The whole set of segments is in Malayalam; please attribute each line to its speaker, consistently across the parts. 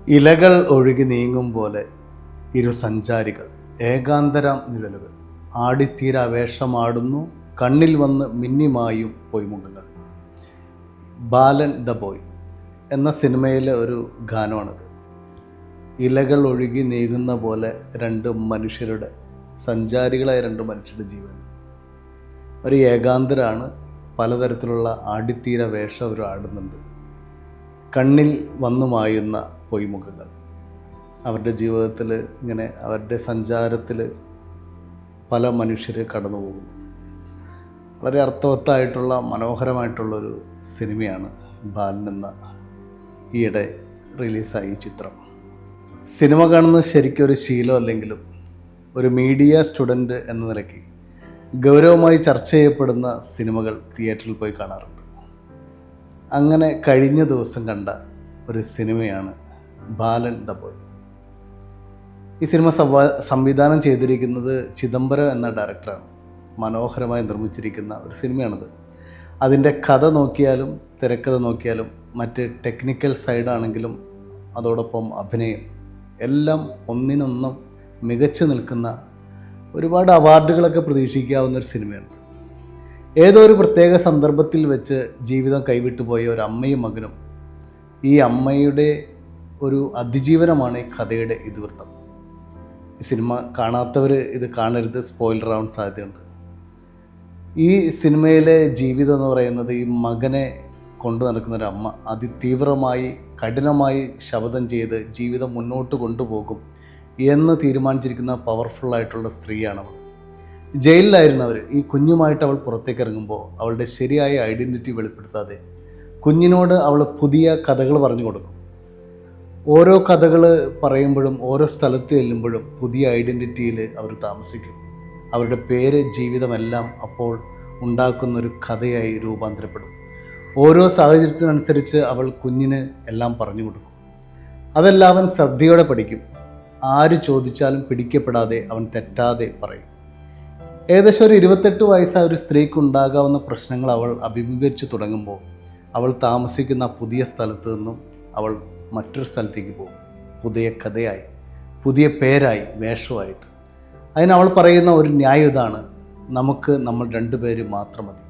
Speaker 1: ഇലകൾ ഒഴുകി നീങ്ങും പോലെ ഇരു സഞ്ചാരികൾ, ഏകാന്തരാം നിഴലുകൾ, ആടിത്തീര വേഷമാടുന്നു, കണ്ണിൽ വന്ന് മിന്നിമായും പൊയ്മുഖങ്ങൾ. ബാലൻ ദ ബോയ് എന്ന സിനിമയിലെ ഒരു ഗാനമാണിത്. ഇലകൾ ഒഴുകി നീങ്ങുന്ന പോലെ രണ്ട് മനുഷ്യരുടെ, സഞ്ചാരികളായ രണ്ട് മനുഷ്യരുടെ ജീവൻ. ഒരു ഏകാന്തരാണ്, പലതരത്തിലുള്ള ആടിത്തീര വേഷം അവർ ആടുന്നുണ്ട്. കണ്ണിൽ വന്നു മായുന്ന പൊയ്മുഖങ്ങൾ. അവരുടെ ജീവിതത്തിൽ ഇങ്ങനെ അവരുടെ സഞ്ചാരത്തിൽ പല മനുഷ്യർ കടന്നു പോകുന്നു. വളരെ അർത്ഥവത്തായിട്ടുള്ള മനോഹരമായിട്ടുള്ളൊരു സിനിമയാണ് ബാലൻ എന്ന ഈയിടെ റിലീസായ ഈ ചിത്രം. സിനിമ കാണുന്നത് ശരിക്കും ഒരു ശീലം അല്ലെങ്കിലും ഒരു മീഡിയ സ്റ്റുഡൻറ്റ് എന്ന നിലയ്ക്ക് ഗൗരവമായി ചർച്ച ചെയ്യപ്പെടുന്ന സിനിമകൾ തിയേറ്ററിൽ പോയി കാണാറുണ്ട്. അങ്ങനെ കഴിഞ്ഞ ദിവസം കണ്ട ഒരു സിനിമയാണ് ബാലൻ ദ ബോയ്. ഈ സിനിമ സംവിധാനം ചെയ്തിരിക്കുന്നത് ചിദംബരം എന്ന ഡയറക്ടറാണ്. മനോഹരമായി നിർമ്മിച്ചിരിക്കുന്ന ഒരു സിനിമയാണിത്. അതിൻ്റെ കഥ നോക്കിയാലും തിരക്കഥ നോക്കിയാലും മറ്റ് ടെക്നിക്കൽ സൈഡാണെങ്കിലും അതോടൊപ്പം അഭിനയം എല്ലാം ഒന്നിനൊന്നും മികച്ചു നിൽക്കുന്ന, ഒരുപാട് അവാർഡുകളൊക്കെ പ്രതീക്ഷിക്കാവുന്ന ഒരു സിനിമയാണ്. ഏതോ ഒരു പ്രത്യേക സന്ദർഭത്തിൽ വെച്ച് ജീവിതം കൈവിട്ടുപോയ ഒരു അമ്മയും മകനും, ഈ അമ്മയുടെ ഒരു അതിജീവനമാണ് ഈ കഥയുടെ ഇതിവൃത്തം. ഈ സിനിമ കാണാത്തവർ ഇത് കാണരുത്, സ്പോയിലർ ആവാൻ സാധ്യതയുണ്ട്. ഈ സിനിമയിലെ ജീവിതം എന്ന് പറയുന്നത്, ഈ മകനെ കൊണ്ടു നടക്കുന്നൊരു അമ്മ അതിതീവ്രമായി കഠിനമായി ശപഥം ചെയ്ത് ജീവിതം മുന്നോട്ട് കൊണ്ടുപോകും എന്ന് തീരുമാനിച്ചിരിക്കുന്ന പവർഫുള്ളായിട്ടുള്ള സ്ത്രീയാണ് അവൾ. ജയിലിലായിരുന്നവർ ഈ കുഞ്ഞുമായിട്ട് അവൾ പുറത്തേക്ക് ഇറങ്ങുമ്പോൾ അവളുടെ ശരിയായ ഐഡൻറ്റിറ്റി വെളിപ്പെടുത്താതെ കുഞ്ഞിനോട് അവൾ പുതിയ കഥകൾ പറഞ്ഞു കൊടുക്കും. ഓരോ കഥകൾ പറയുമ്പോഴും ഓരോ സ്ഥലത്ത് ചെല്ലുമ്പോഴും പുതിയ ഐഡൻറ്റിറ്റിയിൽ അവർ താമസിക്കും. അവരുടെ പേര്, ജീവിതമെല്ലാം അപ്പോൾ ഉണ്ടാക്കുന്നൊരു കഥയായി രൂപാന്തരപ്പെടും. ഓരോ സാഹചര്യത്തിനനുസരിച്ച് അവൾ കുഞ്ഞിന് എല്ലാം പറഞ്ഞു കൊടുക്കും. അതെല്ലാം അവൻ ശ്രദ്ധയോടെ പഠിക്കും. ആര് ചോദിച്ചാലും പിടിക്കപ്പെടാതെ അവൻ തെറ്റാതെ പറയും. ഏകദേശം ഒരു 28 വയസ്സായ ഒരു സ്ത്രീക്ക് ഉണ്ടാകാവുന്ന പ്രശ്നങ്ങൾ അവൾ അഭിമുഖീകരിച്ച് തുടങ്ങുമ്പോൾ അവൾ താമസിക്കുന്ന പുതിയ സ്ഥലത്ത് നിന്നും അവൾ മറ്റൊരു സ്ഥലത്തേക്ക് പോകും. പുതിയ കഥയായി, പുതിയ പേരായി, വേഷമായിട്ട്. അതിനവൾ പറയുന്ന ഒരു ന്യായം ഇതാണ്: നമ്മൾ രണ്ടുപേര് മാത്രം മതി.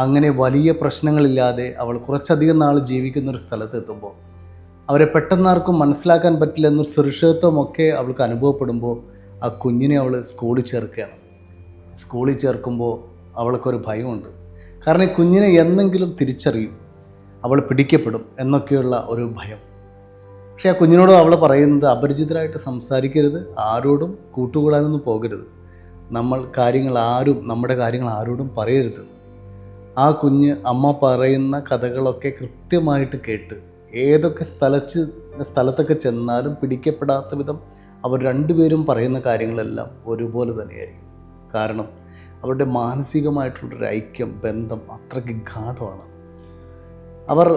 Speaker 1: അങ്ങനെ വലിയ പ്രശ്നങ്ങളില്ലാതെ അവൾ കുറച്ചധികം നാൾ ജീവിക്കുന്നൊരു സ്ഥലത്ത് എത്തുമ്പോൾ അവരെ പെട്ടെന്നാർക്കും മനസ്സിലാക്കാൻ പറ്റില്ലെന്നൊരു സുരക്ഷിതത്വമൊക്കെ അവൾക്ക് അനുഭവപ്പെടുമ്പോൾ ആ കുഞ്ഞിനെ അവൾ സ്കൂളിൽ ചേർക്കുകയാണ്. സ്കൂളിൽ ചേർക്കുമ്പോൾ അവൾക്കൊരു ഭയമുണ്ട്. കാരണം ഈ കുഞ്ഞിനെ എന്നെങ്കിലും തിരിച്ചറിയും, അവൾ പിടിക്കപ്പെടും എന്നൊക്കെയുള്ള ഒരു ഭയം. പക്ഷേ ആ കുഞ്ഞിനോട് അവൾ പറയുന്നത് അപരിചിതരായിട്ട് സംസാരിക്കരുത്, ആരോടും കൂട്ടുകൂടാനൊന്നും പോകരുത്, നമ്മുടെ കാര്യങ്ങൾ ആരോടും പറയരുതെന്ന്. ആ കുഞ്ഞ് അമ്മ പറയുന്ന കഥകളൊക്കെ കൃത്യമായിട്ട് കേട്ട് ഏതൊക്കെ സ്ഥലത്തൊക്കെ ചെന്നാലും പിടിക്കപ്പെടാത്ത വിധം അവർ രണ്ടുപേരും പറയുന്ന കാര്യങ്ങളെല്ലാം ഒരുപോലെ തന്നെയായിരിക്കും. കാരണം അവരുടെ മാനസികമായിട്ടുള്ളൊരു ഐക്യം, ബന്ധം അത്രയ്ക്ക് ഗാഢമാണ്. അവർ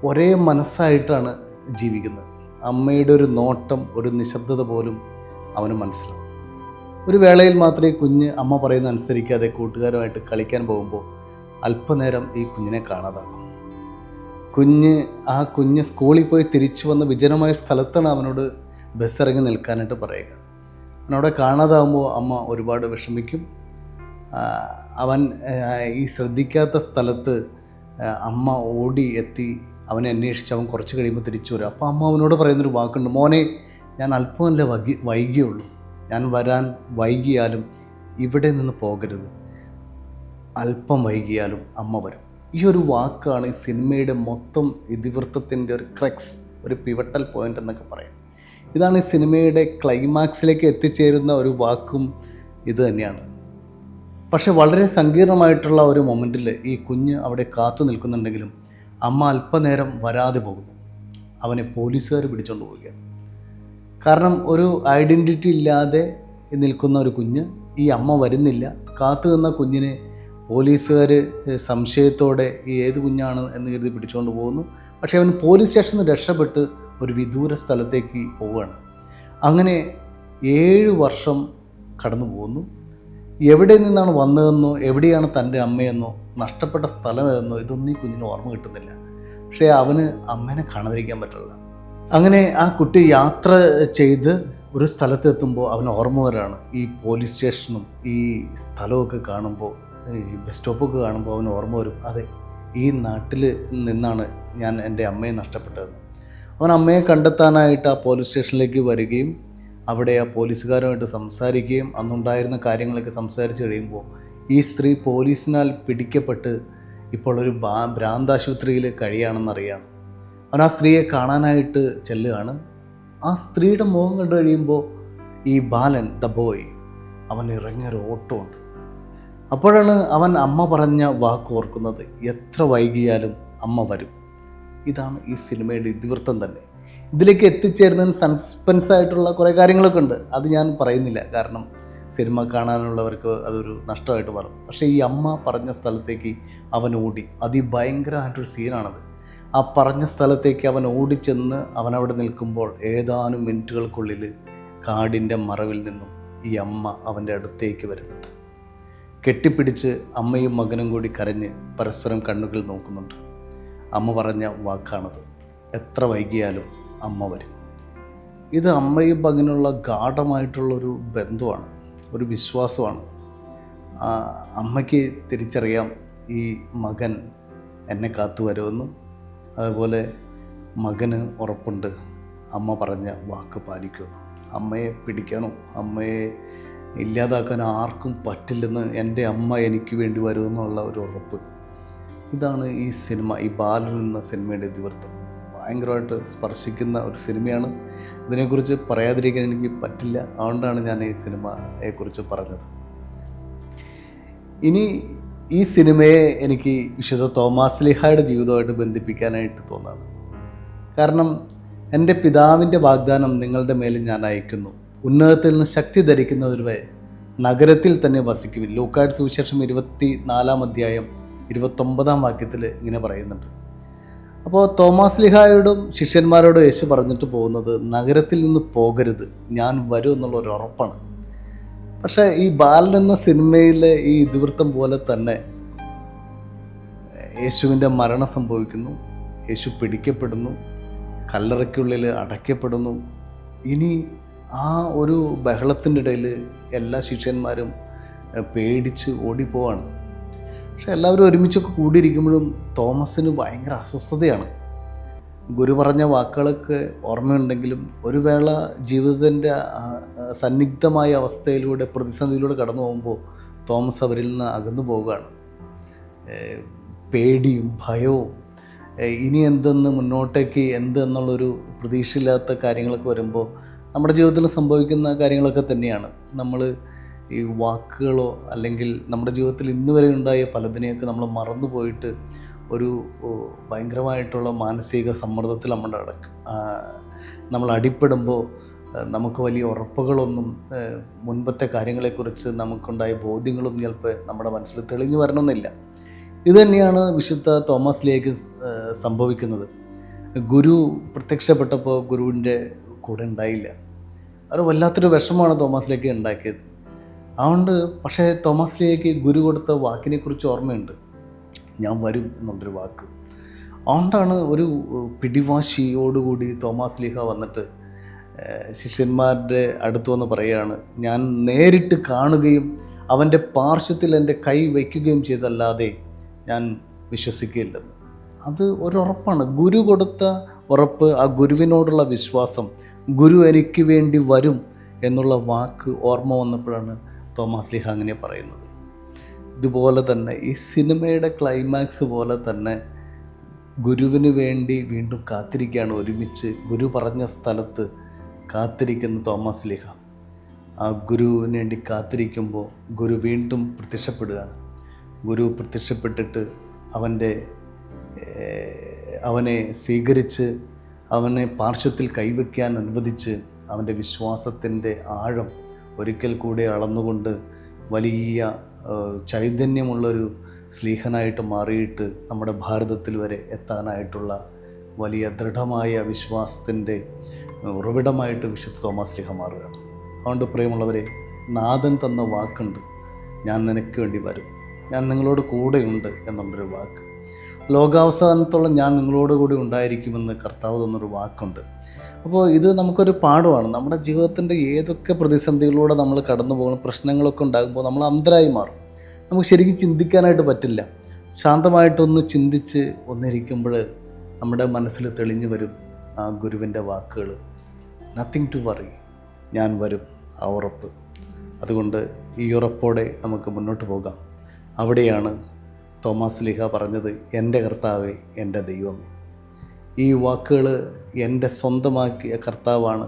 Speaker 1: ഒരേ മനസ്സായിട്ടാണ് ജീവിക്കുന്നത്. അമ്മയുടെ ഒരു നോട്ടം, ഒരു നിശബ്ദത പോലും അവന് മനസ്സിലാവും. ഒരു വേളയിൽ മാത്രമേ കുഞ്ഞ് അമ്മ പറയുന്ന അനുസരിക്കാതെ കൂട്ടുകാരുമായിട്ട് കളിക്കാൻ പോകുമ്പോൾ അല്പനേരം ഈ കുഞ്ഞിനെ കാണാതാകും. കുഞ്ഞ് സ്കൂളിൽ പോയി തിരിച്ചു വന്ന വിജനമായ സ്ഥലത്താണ് അവനോട് ബസ് ഇറങ്ങി നിൽക്കാനായിട്ട് പറയുക. അവനവിടെ കാണാതാകുമ്പോൾ അമ്മ ഒരുപാട് വിഷമിക്കും. അവൻ ഈ ശ്രദ്ധിക്കാത്ത സ്ഥലത്ത് അമ്മ ഓടി എത്തി അവനെ അന്വേഷിച്ച് അവൻ കുറച്ച് കഴിയുമ്പോൾ തിരിച്ചു വരും. അപ്പോൾ അമ്മ അവനോട് പറയുന്നൊരു വാക്കുണ്ട്: മോനെ, ഞാൻ അല്പമല്ലേ വൈകിയുള്ളൂ, ഞാൻ വരാൻ വൈകിയാലും ഇവിടെ നിന്ന് പോകരുത്, അല്പം വൈകിയാലും അമ്മ വരും. ഈ ഒരു വാക്കാണ് ഈ സിനിമയുടെ മൊത്തം ഇതിവൃത്തത്തിൻ്റെ ഒരു ക്രക്സ്, ഒരു പിവട്ടൽ പോയിൻ്റ് എന്നൊക്കെ പറയാം. ഇതാണ് ഈ സിനിമയുടെ ക്ലൈമാക്സിലേക്ക് എത്തിച്ചേരുന്ന ഒരു വാക്കും ഇത് തന്നെയാണ്. പക്ഷെ വളരെ സങ്കീർണമായിട്ടുള്ള ഒരു മൊമെൻറ്റിൽ ഈ കുഞ്ഞ് അവിടെ കാത്തു നിൽക്കുന്നുണ്ടെങ്കിലും അമ്മ അല്പനേരം വരാതെ പോകുന്നു. അവനെ പോലീസുകാർ പിടിച്ചുകൊണ്ട് പോവുകയാണ്. കാരണം ഒരു ഐഡൻറ്റിറ്റി ഇല്ലാതെ നിൽക്കുന്ന ഒരു കുഞ്ഞ്, ഈ അമ്മ വരുന്നില്ല. കാത്തു നിന്ന കുഞ്ഞിനെ പോലീസുകാർ സംശയത്തോടെ ഈ ഏത് കുഞ്ഞാണ് എന്ന് കരുതി പിടിച്ചുകൊണ്ട് പോകുന്നു. പക്ഷേ അവൻ പോലീസ് സ്റ്റേഷനിൽ നിന്ന് രക്ഷപ്പെട്ട് ഒരു വിദൂര സ്ഥലത്തേക്ക് പോവുകയാണ്. അങ്ങനെ 7 വർഷം കടന്നു പോകുന്നു. എവിടെ നിന്നാണ് വന്നതെന്നോ എവിടെയാണ് തൻ്റെ അമ്മയെന്നോ നഷ്ടപ്പെട്ട സ്ഥലം ഏതെന്നോ ഇതൊന്നും ഈ കുഞ്ഞിന് ഓർമ്മ കിട്ടുന്നില്ല. പക്ഷേ അവന് അമ്മേനെ കാണാതിരിക്കാൻ പറ്റില്ല. അങ്ങനെ ആ കുട്ടി യാത്ര ചെയ്ത് ഒരു സ്ഥലത്തെത്തുമ്പോൾ അവന് ഓർമ്മ വരാണ് ഈ പോലീസ് സ്റ്റേഷനും ഈ സ്ഥലമൊക്കെ കാണുമ്പോൾ, ഈ ബസ് സ്റ്റോപ്പൊക്കെ കാണുമ്പോൾ അവന് ഓർമ്മ വരും, അതെ ഈ നാട്ടിൽ നിന്നാണ് ഞാൻ എൻ്റെ അമ്മയെ നഷ്ടപ്പെട്ടതെന്ന്. അവൻ അമ്മയെ കണ്ടെത്താനായിട്ട് ആ പോലീസ് സ്റ്റേഷനിലേക്ക് വരികയും അവിടെ ആ പോലീസുകാരുമായിട്ട് സംസാരിക്കുകയും അന്നുണ്ടായിരുന്ന കാര്യങ്ങളൊക്കെ സംസാരിച്ച് കഴിയുമ്പോൾ ഈ സ്ത്രീ പോലീസിനാൽ പിടിക്കപ്പെട്ട് ഇപ്പോൾ ഒരു ഭ്രാന്താശുപത്രിയിൽ കഴിയുകയാണെന്നറിയാണ്. അവൻ ആ സ്ത്രീയെ കാണാനായിട്ട് ചെല്ലുകയാണ്. ആ സ്ത്രീയുടെ മുഖം കണ്ടു കഴിയുമ്പോൾ ഈ ബാലൻ, ദ ബോയ്, അവൻ ഇറങ്ങിയൊരു ഓട്ടമുണ്ട്. അപ്പോഴാണ് അവൻ അമ്മ പറഞ്ഞ വാക്ക് ഓർക്കുന്നത്, എത്ര വൈകിയാലും അമ്മ വരും. ഇതാണ് ഈ സിനിമയുടെ ഇതിവൃത്തം തന്നെ. ഇതിലേക്ക് എത്തിച്ചേരുന്നതിന് സസ്പെൻസ് ആയിട്ടുള്ള കുറേ കാര്യങ്ങളൊക്കെ ഉണ്ട്. അത് ഞാൻ പറയുന്നില്ല, കാരണം സിനിമ കാണാനുള്ളവർക്ക് അതൊരു നഷ്ടമായിട്ട് മാറും. പക്ഷേ ഈ അമ്മ പറഞ്ഞ സ്ഥലത്തേക്ക് അവൻ ഓടി. അതിഭയങ്കരമായിട്ടൊരു സീനാണത്. ആ പറഞ്ഞ സ്ഥലത്തേക്ക് അവൻ ഓടിച്ചെന്ന് അവനവിടെ നിൽക്കുമ്പോൾ ഏതാനും മിനിറ്റുകൾക്കുള്ളിൽ കാടിൻ്റെ മറവിൽ നിന്നും ഈ അമ്മ അവൻ്റെ അടുത്തേക്ക് വരുന്നുണ്ട്. കെട്ടിപ്പിടിച്ച് അമ്മയും മകനും കൂടി കരഞ്ഞ് പരസ്പരം കണ്ണുകൾ നോക്കുന്നുണ്ട്. അമ്മ പറഞ്ഞ വാക്കാണത്, എത്ര വൈകിയാലും അമ്മ വരും. ഇത് അമ്മയും മകനുള്ള ഗാഢമായിട്ടുള്ളൊരു ബന്ധമാണ്, ഒരു വിശ്വാസമാണ്. അമ്മയ്ക്ക് തിരിച്ചറിയാം ഈ മകൻ എന്നെ കാത്തു വരുമെന്നും, അതുപോലെ മകന് ഉറപ്പുണ്ട് അമ്മ പറഞ്ഞ വാക്ക് പാലിക്കുമെന്ന്. അമ്മയെ പിടിക്കാനോ അമ്മയെ ഇല്ലാതാക്കാനോ ആർക്കും പറ്റില്ലെന്ന് എൻ്റെ അമ്മ എനിക്ക് വേണ്ടി വരുമെന്നുള്ള ഒരു ഉറപ്പ്. ഇതാണ് ഈ സിനിമ, ഈ ബാലൻ എന്ന സിനിമയുടെ ഇതിവൃത്തം. ഭയങ്കരമായിട്ട് സ്പർശിക്കുന്ന ഒരു സിനിമയാണ്. ഇതിനെക്കുറിച്ച് പറയാതിരിക്കാൻ എനിക്ക് പറ്റില്ല, അതുകൊണ്ടാണ് ഞാൻ ഈ സിനിമയെക്കുറിച്ച് പറഞ്ഞത്. ഇനി ഈ സിനിമയെ എനിക്ക് വിശുദ്ധ തോമാശ്ലീഹായുടെ ജീവിതമായിട്ട് ബന്ധിപ്പിക്കാനായിട്ട് തോന്നുകയാണ്. കാരണം എൻ്റെ പിതാവിൻ്റെ വാഗ്ദാനം നിങ്ങളുടെ മേലിൽ ഞാൻ അയക്കുന്നു, ഉന്നതത്തിൽ നിന്ന് ശക്തി ധരിക്കുന്നവരെ നഗരത്തിൽ തന്നെ വസിക്കുവിൻ. ലൂക്കായുടെ സുവിശേഷം 24 അധ്യായം 29 വാക്യത്തിൽ ഇങ്ങനെ പറയുന്നുണ്ട്. അപ്പോൾ തോമാശ്ലീഹായോടും ശിഷ്യന്മാരോടും യേശു പറഞ്ഞിട്ട് പോകുന്നത്, നഗരത്തിൽ നിന്ന് പോകരുത്, ഞാൻ വരും എന്നുള്ളൊരു ഉറപ്പാണ്. പക്ഷേ ഈ ബാലൻ എന്ന സിനിമയിലെ ഈ ഇതിവൃത്തം പോലെ തന്നെ യേശുവിൻ്റെ മരണം സംഭവിക്കുന്നു, യേശു പിടിക്കപ്പെടുന്നു, കല്ലറയ്ക്കുള്ളിൽ അടയ്ക്കപ്പെടുന്നു. ഇനി ആ ഒരു ബഹളത്തിൻ്റെ ഇടയിൽ എല്ലാ ശിഷ്യന്മാരും പേടിച്ച് ഓടിപ്പോവാണ്. പക്ഷെ എല്ലാവരും ഒരുമിച്ചൊക്കെ കൂടിയിരിക്കുമ്പോഴും തോമസിന് ഭയങ്കര അസ്വസ്ഥതയാണ്. ഗുരു പറഞ്ഞ വാക്കുകളൊക്കെ ഓർമ്മയുണ്ടെങ്കിലും ഒരു വേള ജീവിതത്തിൻ്റെ സന്നിഗ്ധമായ അവസ്ഥയിലൂടെ, പ്രതിസന്ധിയിലൂടെ കടന്നു പോകുമ്പോൾ തോമസ് അവരിൽ നിന്ന് അകന്നു പോവുകയാണ്. പേടിയും ഭയവും ഇനി എന്തെന്ന്, മുന്നോട്ടേക്ക് എന്തെന്നുള്ളൊരു പ്രതീക്ഷയില്ലാത്ത കാര്യങ്ങളൊക്കെ വരുമ്പോൾ നമ്മുടെ ജീവിതത്തിൽ സംഭവിക്കുന്ന കാര്യങ്ങളൊക്കെ തന്നെയാണ്. നമ്മൾ ഈ വാക്കുകളോ അല്ലെങ്കിൽ നമ്മുടെ ജീവിതത്തിൽ ഇന്ന് വരെ ഉണ്ടായ പലതിനെയൊക്കെ നമ്മൾ മറന്നു പോയിട്ട് ഒരു ഭയങ്കരമായിട്ടുള്ള മാനസിക സമ്മർദ്ദത്തിൽ നമ്മൾ അടിപ്പെടുമ്പോൾ നമുക്ക് വലിയ ഉറപ്പുകളൊന്നും, മുൻപത്തെ കാര്യങ്ങളെക്കുറിച്ച് നമുക്കുണ്ടായ ബോധ്യങ്ങളൊന്നും ചിലപ്പോൾ നമ്മുടെ മനസ്സിൽ തെളിഞ്ഞു വരണമെന്നില്ല. ഇതുതന്നെയാണ് വിശുദ്ധ തോമാശ്ലീഹയ്ക്ക് സംഭവിക്കുന്നത്. ഗുരു പ്രത്യക്ഷപ്പെട്ടപ്പോൾ ഗുരുവിൻ്റെ കൂടെ ഉണ്ടായില്ല. അത് വല്ലാത്തൊരു വിഷമമാണ് തോമാശ്ലീഹയ്ക്ക് ഉണ്ടാക്കിയത്. അതുകൊണ്ട് പക്ഷേ തോമാശ്ലീഹയ്ക്ക് ഗുരു കൊടുത്ത വാക്കിനെക്കുറിച്ച് ഓർമ്മയുണ്ട്, ഞാൻ വരും എന്നുള്ളൊരു വാക്ക്. അതുകൊണ്ടാണ് ഒരു പിടിവാശിയോടുകൂടി തോമാശ്ലീഹ വന്നിട്ട് ശിഷ്യന്മാരുടെ അടുത്ത് വന്ന് പറയുകയാണ്, ഞാൻ നേരിട്ട് കാണുകയും അവൻ്റെ പാർശ്വത്തിൽ എൻ്റെ കൈ വയ്ക്കുകയും ചെയ്തല്ലാതെ ഞാൻ വിശ്വസിക്കുകയില്ലെന്ന്. അത് ഒരുറപ്പാണ്, ഗുരു കൊടുത്ത ഉറപ്പ്, ആ ഗുരുവിനോടുള്ള വിശ്വാസം, ഗുരു എനിക്ക് വേണ്ടി വരും എന്നുള്ള വാക്ക് ഓർമ്മ വന്നപ്പോഴാണ് തോമാശ്ലീഹ അങ്ങനെ പറയുന്നത്. ഇതുപോലെ തന്നെ ഈ സിനിമയുടെ ക്ലൈമാക്സ് പോലെ തന്നെ ഗുരുവിന് വേണ്ടി വീണ്ടും കാത്തിരിക്കുകയാണ്. ഒരുമിച്ച് ഗുരു പറഞ്ഞ സ്ഥലത്ത് കാത്തിരിക്കുന്ന തോമാശ്ലീഹ. ആ ഗുരുവിന് വേണ്ടി കാത്തിരിക്കുമ്പോൾ ഗുരു വീണ്ടും പ്രത്യക്ഷപ്പെടുകയാണ്. ഗുരു പ്രത്യക്ഷപ്പെട്ടിട്ട് അവനെ സ്വീകരിച്ച് അവനെ പാർശ്വത്തിൽ കൈവയ്ക്കാൻ അനുവദിച്ച് അവൻ്റെ വിശ്വാസത്തിൻ്റെ ആഴം ഒരിക്കൽ കൂടെ അളന്നുകൊണ്ട് വലിയ ചൈതന്യമുള്ളൊരു സ്ലീഹനായിട്ട് മാറിയിട്ട് നമ്മുടെ ഭാരതത്തിൽ വരെ എത്താനായിട്ടുള്ള വലിയ ദൃഢമായ വിശ്വാസത്തിൻ്റെ ഉറവിടമായിട്ട് വിശുദ്ധ തോമാശ്ലീഹ മാറുകയാണ്. അതുകൊണ്ട് പ്രിയമുള്ളവരെ, നാഥൻ തന്ന വാക്കുണ്ട്, ഞാൻ നിനക്ക് വേണ്ടി വരും, ഞാൻ നിങ്ങളോട് കൂടെയുണ്ട് എന്നുള്ളൊരു വാക്ക്. ലോകാവസാനത്തോളം ഞാൻ നിങ്ങളോട് കൂടി ഉണ്ടായിരിക്കുമെന്ന് കർത്താവ് തന്നൊരു വാക്കുണ്ട്. അപ്പോൾ ഇത് നമുക്കൊരു പാഠമാണ്. നമ്മുടെ ജീവിതത്തിൻ്റെ ഏതൊക്കെ പ്രതിസന്ധികളിലൂടെ നമ്മൾ കടന്നു പോകുന്ന പ്രശ്നങ്ങളൊക്കെ ഉണ്ടാകുമ്പോൾ നമ്മൾ അന്ധരായി മാറും. നമുക്ക് ശരിക്കും ചിന്തിക്കാനായിട്ട് പറ്റില്ല. ശാന്തമായിട്ടൊന്ന് ചിന്തിച്ച് ഒന്നിരിക്കുമ്പോൾ നമ്മുടെ മനസ്സിൽ തെളിഞ്ഞു വരും ആ ഗുരുവിൻ്റെ വാക്കുകൾ, നത്തിങ് ടു വറി, ഞാൻ വരും, ആ ഉറപ്പ്. അതുകൊണ്ട് ഈ ഉറപ്പോടെ നമുക്ക് മുന്നോട്ട് പോകാം. അവിടെയാണ് തോമാസ് ശ്ലീഹ പറഞ്ഞത്, എൻ്റെ കർത്താവേ, എൻ്റെ ദൈവമേ. ഈ വാക്കുകൾ എൻ്റെ സ്വന്തമാക്കിയ കർത്താവാണ്,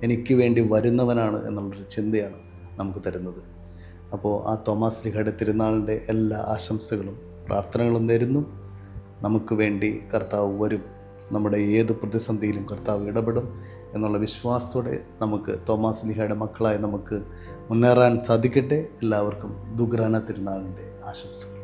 Speaker 1: എനിക്ക് വേണ്ടി വരുന്നവനാണ് എന്നുള്ളൊരു ചിന്തയാണ് നമുക്ക് തരുന്നത്. അപ്പോൾ ആ തോമാസ് ശ്ലീഹയുടെ തിരുനാളിൻ്റെ എല്ലാ ആശംസകളും പ്രാർത്ഥനകളും നേരുന്നു. നമുക്ക് വേണ്ടി കർത്താവ് വരും, നമ്മുടെ ഏത് പ്രതിസന്ധിയിലും കർത്താവ് ഇടപെടും എന്നുള്ള വിശ്വാസത്തോടെ നമുക്ക് തോമാസ് ശ്ലീഹയുടെ മക്കളായി നമുക്ക് മുന്നേറാൻ സാധിക്കട്ടെ. എല്ലാവർക്കും ദുഗ്രാന തിരുനാളിൻ്റെ ആശംസകൾ.